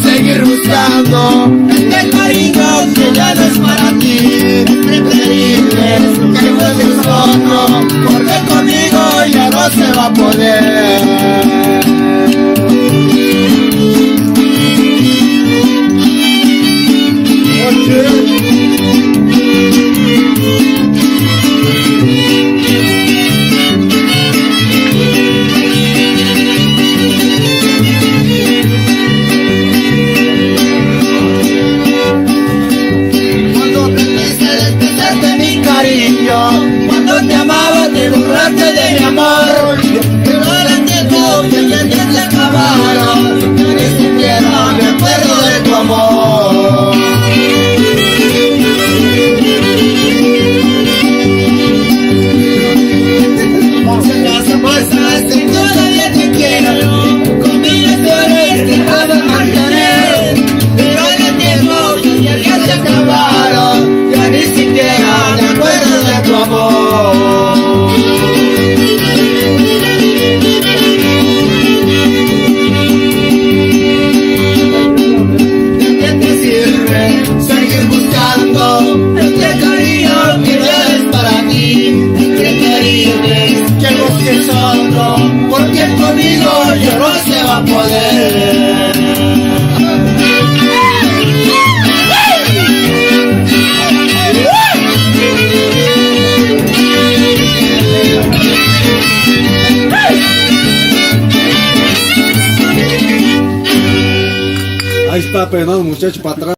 Seguir buscando este cariño que ya no es para ti. Es preferible que busques otro, porque conmigo ya no se va a poder. Cuando te amaba te burlaste de mi amor, pero ahora entiendo que el tiempo se acabaron, yo ni siquiera me acuerdo de tu amor. Se me hace fuerza que todavía te quiero, con miles de horas te vas a mantener, pero ahora entiendo que el tiempo se acabaron, yo ni siquiera me acuerdo de tu amor. ¿De qué te sirve seguir buscando este cariño que no es para ti? Preferible que busques otro, porque conmigo ya no se va a poder. Ahí está, pero no, muchacho, para atrás.